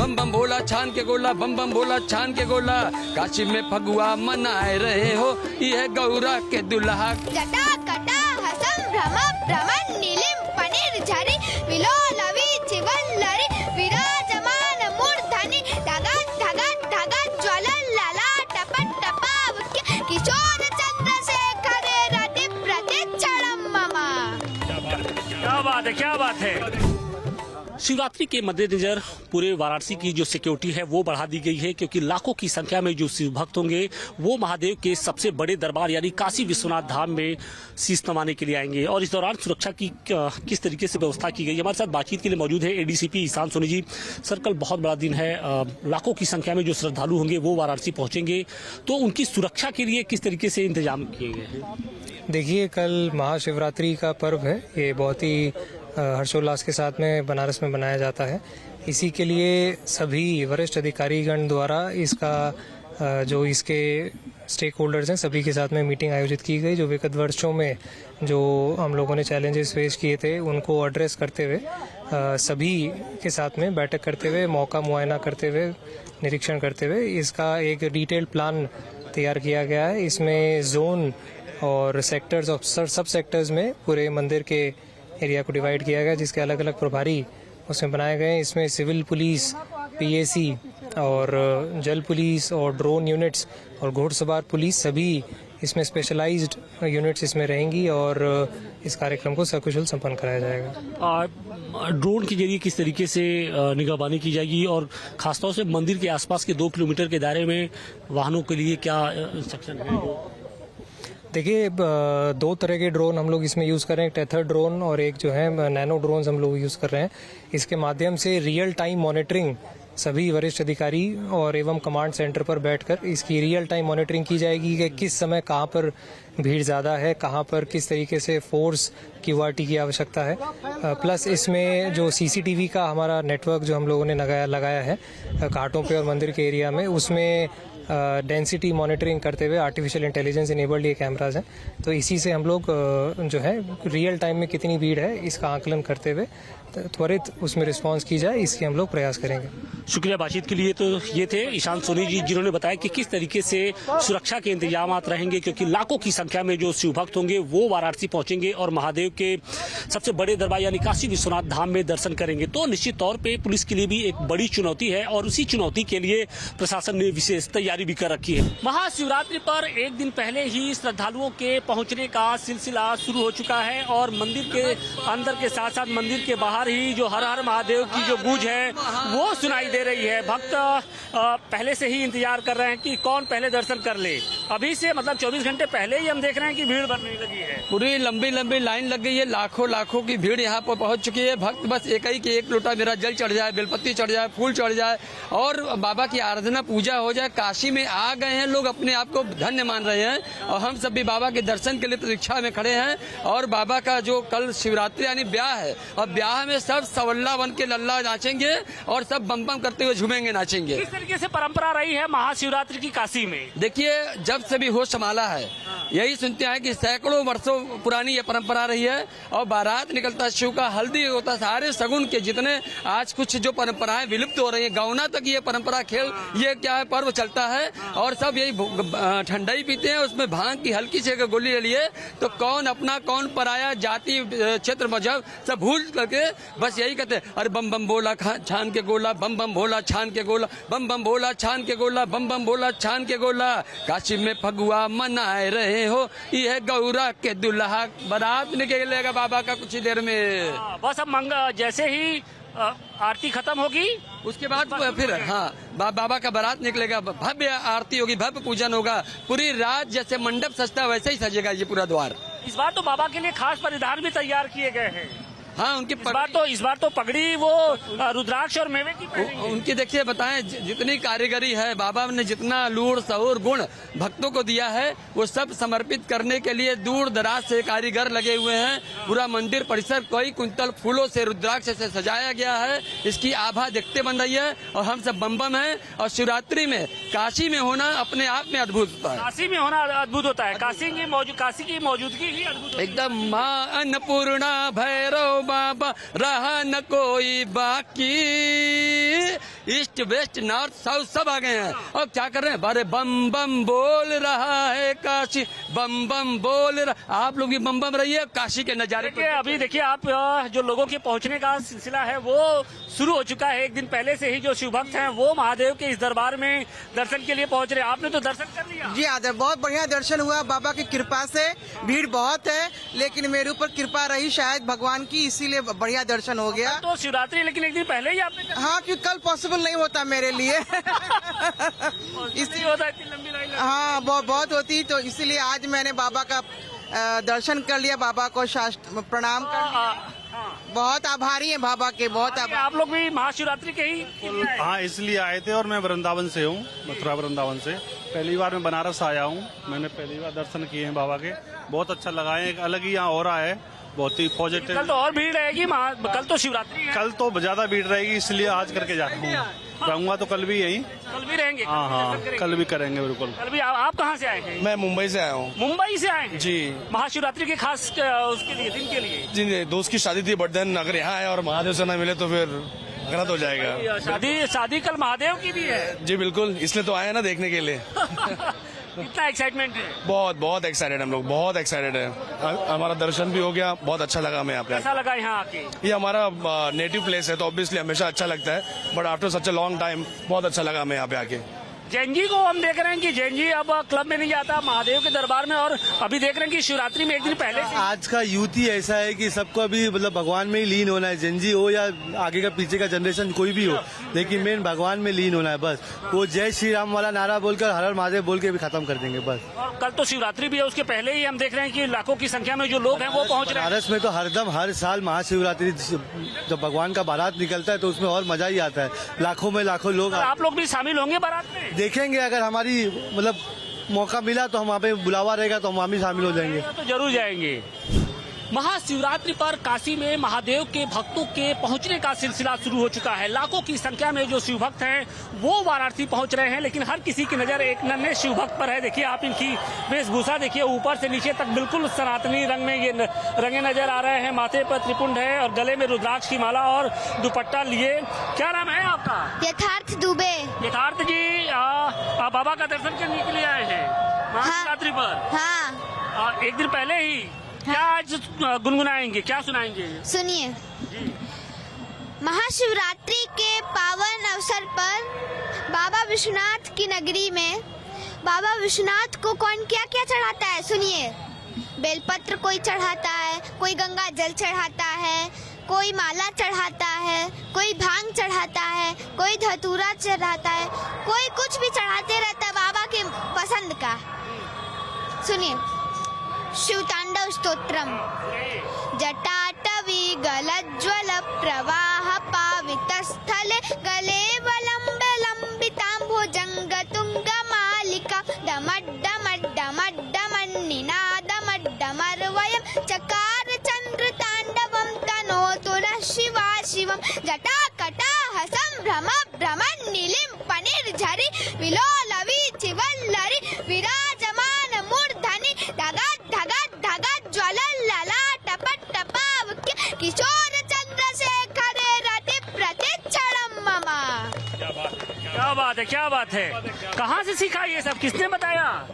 बम बम भोला छान के गोला, बम बम भोला छान के गोला। काशी में फगुआ मनाए रहे हो, यह गौरा के दुल्हा। जटा कटा हसम भ्रम भ्रमण नीलिम पनीर झरी विलोलवी चिवल्लरी विराजमान मूर्धनि धगत धगत धगत ज्वलन लला टपट टपाव किशोर चंद्रशेखर रति प्रतिक्षणम मम। क्या बात है। शिवरात्रि के मद्देनजर पूरे वाराणसी की जो सिक्योरिटी है वो बढ़ा दी गई है, क्योंकि लाखों की संख्या में जो शिव भक्त होंगे वो महादेव के सबसे बड़े दरबार यानी काशी विश्वनाथ धाम में शीश नवाने के लिए आएंगे। और इस दौरान सुरक्षा की किस तरीके से व्यवस्था की गई, हमारे साथ बातचीत के लिए मौजूद है एडीसीपी ईशान सोनी जी। सर, कल बहुत बड़ा दिन है, लाखों की संख्या में जो श्रद्धालु होंगे वो वाराणसी पहुंचेंगे, तो उनकी सुरक्षा के लिए किस तरीके से इंतजाम किए गए हैं? देखिए, कल महाशिवरात्रि का पर्व है, ये बहुत ही हर्षोल्लास के साथ में बनारस में मनाया जाता है। इसी के लिए सभी वरिष्ठ अधिकारीगण द्वारा इसका जो इसके स्टेक होल्डर्स हैं सभी के साथ में मीटिंग आयोजित की गई। जो विगत वर्षों में जो हम लोगों ने चैलेंजेस फेस किए थे उनको एड्रेस करते हुए सभी के साथ में बैठक करते हुए, मौका मुआयना करते हुए, निरीक्षण करते हुए इसका एक डिटेल्ड प्लान तैयार किया गया है। इसमें जोन और सेक्टर्स और सब सेक्टर्स में पूरे मंदिर के एरिया को डिवाइड किया गया, जिसके अलग अलग प्रभारी उसमें बनाए गए हैं। इसमें सिविल पुलिस, पीएसी और जल पुलिस और ड्रोन यूनिट्स और घोड़सवार पुलिस सभी इसमें स्पेशलाइज्ड यूनिट्स इसमें रहेंगी और इस कार्यक्रम को सकुशल संपन्न कराया जाएगा। ड्रोन के जरिए किस तरीके से निगरानी की जाएगी और खासतौर से मंदिर के आसपास के 2 किलोमीटर के दायरे में वाहनों के लिए क्या इंस्ट्रक्शन है? देखिए, 2 तरह के ड्रोन हम लोग इसमें यूज़ कर रहे हैं, एक टेथर ड्रोन और एक जो है नैनो ड्रोन हम लोग यूज़ कर रहे हैं। इसके माध्यम से रियल टाइम मॉनिटरिंग सभी वरिष्ठ अधिकारी और एवं कमांड सेंटर पर बैठकर इसकी रियल टाइम मॉनिटरिंग की जाएगी कि किस समय कहां पर भीड़ ज़्यादा है, कहां पर किस तरीके से फोर्स क्यूआरटी की आवश्यकता है। प्लस इसमें जो सीसीटीवी का हमारा नेटवर्क जो हम लोगों ने लगाया है घाटों पे और मंदिर के एरिया में, उसमें डेंसिटी मॉनिटरिंग करते हुए आर्टिफिशियल इंटेलिजेंस इनेबल्ड ये कैमराज हैं। तो इसी से हम लोग जो है रियल टाइम में कितनी भीड़ है इसका आकलन करते हुए त्वरित उसमें रिस्पांस की जाए, इसके हम लोग प्रयास करेंगे। शुक्रिया बातचीत के लिए। तो ये थे ईशान सोनी जी, जिन्होंने बताया कि किस तरीके से सुरक्षा के इंतजाम रहेंगे, क्योंकि लाखों की संख्या में जो शिव भक्त होंगे वो वाराणसी पहुंचेंगे और महादेव के सबसे बड़े दरबार यानी काशी विश्वनाथ धाम में दर्शन करेंगे। तो निश्चित तौर पर पुलिस के लिए भी एक बड़ी चुनौती है और उसी चुनौती के लिए प्रशासन ने विशेष तैयारी भी कर रखी है। महाशिवरात्रि पर एक दिन पहले ही श्रद्धालुओं के पहुंचने का सिलसिला शुरू हो चुका है और मंदिर के अंदर के साथ साथ मंदिर के बाहर ही जो हर हर महादेव की जो गूंज है वो सुनाई दे रही है। भक्त पहले से ही इंतजार कर रहे हैं कि कौन पहले दर्शन कर ले। अभी से मतलब 24 घंटे पहले ही हम देख रहे हैं कि भीड़ बढ़ने लगी है, पूरी लंबी लंबी लाइन लग गई है, लाखों की भीड़ यहाँ पर पहुंच चुकी है। भक्त बस एक ही कि एक लोटा मेरा जल चढ़ जाए, बेलपत्ती चढ़ जाए, फूल चढ़ जाए और बाबा की आराधना पूजा हो जाए। काशी में आ गए हैं लोग, अपने आप को धन्य मान रहे हैं और हम सब भी बाबा के दर्शन के लिए प्रतीक्षा में खड़े हैं। और बाबा का जो कल शिवरात्रि यानी ब्याह है और ब्याह में सब सवल्ला बन के लल्ला नाचेंगे और सब बम बम करते हुए झूमेंगे, नाचेंगे। किस तरीके से परंपरा रही है महाशिवरात्रि की काशी में? देखिए, जब से भी होश संभाला है यही सुनते हैं कि सैकड़ों वर्षों पुरानी ये परंपरा रही है और बारात निकलता शिव का, हल्दी होता, सारे सगुन के जितने आज कुछ जो परंपराएं विलुप्त हो रही है, गौना तक ये परंपरा खेल ये क्या है पर्व चलता है और सब यही ठंडाई पीते हैं, उसमें भांग की हल्की से गोली ले लिए तो कौन अपना कौन पराया, जाति क्षेत्र मजहब सब भूल करके बस यही कहते हैं, अरे बम बम भोला छान के गोला, बम बम भोला छान के गोला, बम बम भोला छान के गोला, बम बम भोला छान के गोला। काशी में फगुआ मनाए रहे हो, यह गौरा के दुल्हा। बारात निकलेगा बाबा का कुछ ही देर में। बस अब जैसे ही आरती खत्म होगी उसके बाद फिर बाबा का बारात निकलेगा, भव्य आरती होगी, भव्य पूजन होगा, पूरी रात जैसे मंडप सजता है वैसे ही सजेगा ये पूरा द्वार। इस बार तो बाबा के लिए खास परिधान भी तैयार किए गए हैं। हाँ, उनकी इस बार तो पगड़ी वो रुद्राक्ष और मेवे की उनकी देखिए बताएं जितनी कारीगरी है, बाबा ने जितना लूड़ सहूर गुण भक्तों को दिया है वो सब समर्पित करने के लिए दूर दराज से कारीगर लगे हुए हैं। पूरा मंदिर परिसर कई कुंतल फूलों से रुद्राक्ष से सजाया गया है, इसकी आभा देखते बन रही है और हम सब बम बम है। और शिवरात्रि में काशी में होना अपने आप में अद्भुत होता है। काशी में होना अद्भुत होता है, काशी की मौजूदगी ही अद्भुत एकदम। माँ अन्नपूर्णा भैरव बाबा रहा न कोई बाकी, ईस्ट वेस्ट नॉर्थ साउथ सब आ गए हैं और क्या कर रहे हैं, अरे बम बम बोल रहा है काशी, बम बम बोल रहा। आप लोग भी बम बम रहिए, काशी के नजारे देखिए अभी देखिए आप जो लोगों के पहुंचने का सिलसिला है वो शुरू हो चुका है। एक दिन पहले से ही जो शिव भक्त हैं वो महादेव के इस दरबार में दर्शन के लिए पहुंच रहे हैं। आपने तो दर्शन कर लिया? जी हाँ, बहुत बढ़िया दर्शन हुआ बाबा की कृपा से। भीड़ बहुत है लेकिन मेरे ऊपर कृपा रही शायद भगवान की, इसीलिए बढ़िया दर्शन हो गया। तो शिवरात्रि लेकिन एक दिन पहले ही आपने हाँ, क्योंकि कल पॉसिबल नहीं होता मेरे लिए इसलिए होता है इतनी लंबी लाइन। हाँ, बहुत होती, तो इसीलिए आज मैंने बाबा का दर्शन कर लिया, बाबा को प्रणाम कर लिया। बहुत आभारी है बाबा के, बहुत आभारी। आप लोग भी महाशिवरात्रि के ही? हाँ, इसलिए आए थे और मैं वृंदावन से हूँ, मथुरा वृंदावन से। पहली बार मैं बनारस आया हूँ, मैंने पहली बार दर्शन किए हैं बाबा के, बहुत अच्छा लगा है। एक अलग ही यहाँ हो रहा है, बहुत ही पॉजिटिव। कल तो और भीड़ रहेगी, कल तो शिवरात्रि है। कल तो ज्यादा भीड़ रहेगी, इसलिए आज करके जाता हूँ। रहूंगा तो कल भी यहीं। कल भी रहेंगे? हाँ, कल भी करेंगे बिल्कुल। कल भी। आप कहाँ से आए हैं? मैं मुंबई से आया हूँ। मुंबई से आए हैं जी। महाशिवरात्रि के खास उसके लिए, दिन के लिए? जी, दोस्त की शादी थी, बट देन अगर यहाँ आए और महादेव से ना मिले तो फिर गलत हो जाएगा। शादी कल महादेव की भी है? जी बिल्कुल, इसलिए तो आए हैं ना देखने के लिए। कितना एक्साइटमेंट है? बहुत एक्साइटेड, हम लोग बहुत एक्साइटेड है। हमारा दर्शन भी हो गया, बहुत अच्छा लगा हमें यहाँ पे। कैसा लगा यहाँ आके? ये हमारा नेटिव प्लेस है तो ऑब्वियसली हमेशा अच्छा लगता है, but after such a long time बहुत अच्छा लगा हमें यहाँ पे आके। जैन जी को हम देख रहे हैं कि जैन जी अब क्लब में नहीं जाता, महादेव के दरबार में, और अभी देख रहे हैं कि शिवरात्रि में एक दिन पहले से आज का यूथ ही ऐसा है कि सबको अभी मतलब भगवान में ही लीन होना है। जैन जी हो या आगे का पीछे का जनरेशन कोई भी हो, लेकिन मेन भगवान में लीन होना है बस। वो जय श्री राम वाला नारा बोलकर हर हर महादेव बोल के भी खत्म कर देंगे बस। और कल तो शिवरात्रि भी है, उसके पहले ही हम देख रहे हैं कि लाखों की संख्या में जो लोग हैं वो पहुंच रहे हैं। बनारस में तो हरदम हर साल महाशिवरात्रि जब भगवान का बारात निकलता है तो उसमें और मजा ही आता है। लाखों में लाखों लोग। आप लोग भी शामिल होंगे बारात में? देखेंगे, अगर हमारी मतलब मौका मिला तो हम वहाँ पे बुलावा रहेगा तो हम वहाँ भी शामिल हो जाएंगे। तो जरूर जाएंगे। महाशिवरात्रि पर काशी में महादेव के भक्तों के पहुंचने का सिलसिला शुरू हो चुका है। लाखों की संख्या में जो शिव भक्त हैं वो वाराणसी पहुंच रहे हैं, लेकिन हर किसी की नजर एक नन्हे शिव भक्त पर है। देखिए आप इनकी वेशभूषा देखिए, ऊपर से नीचे तक बिल्कुल सनातनी रंग में ये रंगे नजर आ रहे हैं। माथे पर त्रिपुंड है और गले में रुद्राक्ष की माला और दुपट्टा लिए। क्या नाम है आपका? यथार्थ दुबे। यथार्थ जी, आप बाबा का दर्शन करने के लिए आए हैं महाशिवरात्रि पर? हाँ। एक दिन पहले ही क्या आज गुनगुनाएंगे, क्या सुनाएंगे? सुनिए। महाशिवरात्रि के पावन अवसर पर बाबा विश्वनाथ की नगरी में बाबा विश्वनाथ को कौन क्या क्या चढ़ाता है, सुनिए। बेलपत्र कोई चढ़ाता है, कोई गंगा जल चढ़ाता है, कोई माला चढ़ाता है, कोई भांग चढ़ाता है, कोई धतूरा चढ़ाता है, कोई कुछ भी चढ़ाते रहता है बाबा के पसंद का। सुनिए। शिवतांडव स्तोत्रम। जटाटवी गलज्ज्वल प्रवाह पावित स्थले गले वलंब लंबितांभुजंग तुंग मालिका डमड्डमड्डमड्डमन्निनादमड्डमर्वयं चकार चंद्र तांडवं तनोतु नः शिवा शिवं। जटाकटाह संभ्रम भ्रमन्नीलिं पनिर्झरि विलोलवी चिवल्लरि विराजमान मूर्धनि धगत् धगत् धगत् ज्वलल्ललाट पट्टपावक्य किशोर चंद्रशेखरे रति प्रतिक्षणं मम। क्या बात है, क्या बात है। कहाँ से सीखा ये सब, किसने बताया?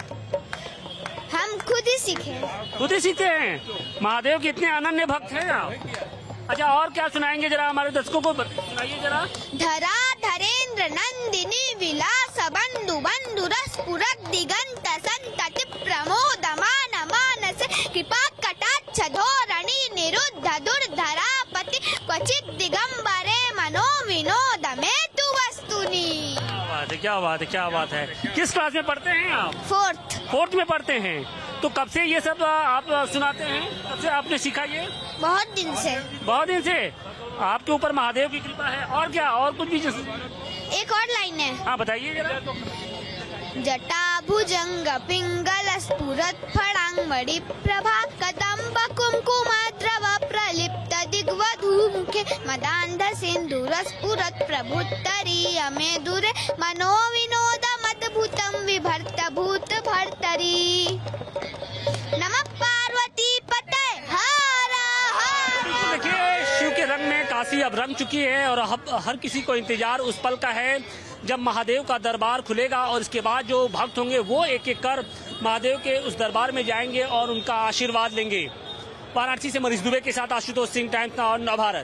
हम खुद ही सीखे। खुद ही सीखते हैं। महादेव के इतने अनन्य भक्त हैं आप। अच्छा, और क्या सुनाएंगे जरा हमारे दर्शकों को सुनाइए जरा। धरा धरेन्द्र नंदिनी विलास बंधु बंधु रस पुरत दिगंत संतति प्रमोदमान मानस कृपा कटाक्ष धोरणी निरुद्ध दुर्धरापति क्वचित दिगंबरे मनो विनोद में तु वस्तुनि। क्या बात है, क्या बात है। किस क्लास में पढ़ते हैं आप? फोर्थ में पढ़ते हैं। तो कब से ये सब आप सुनाते हैं, कब से आपने सीखा ये? बहुत दिन से। बहुत दिन से। आपके ऊपर महादेव की कृपा है। और क्या, और कुछ भी? एक और लाइन है। हाँ बताइए जरा। जटा भुजंग पिंगल स्फुरत फड़ांगमणि प्रभा कदम्ब कुंकुमाद्रव प्रलिप्त दिग्वधू मुखे मदांध सिंधुर स्फुरत प्रभुत्तरी अमे दूरे मनो विनोद मद्भुतम विभर्त भूत भर्तरी। नमः पार्वती पते हर हर। देखिए शिव के रंग में काशी अब रंग चुकी है और हर किसी को इंतजार उस पल का है जब महादेव का दरबार खुलेगा और इसके बाद जो भक्त होंगे वो एक एक कर महादेव के उस दरबार में जाएंगे और उनका आशीर्वाद लेंगे। वाराणसी से मनीष दुबे के साथ आशुतोष सिंह, टाइम्स नाउ भारत।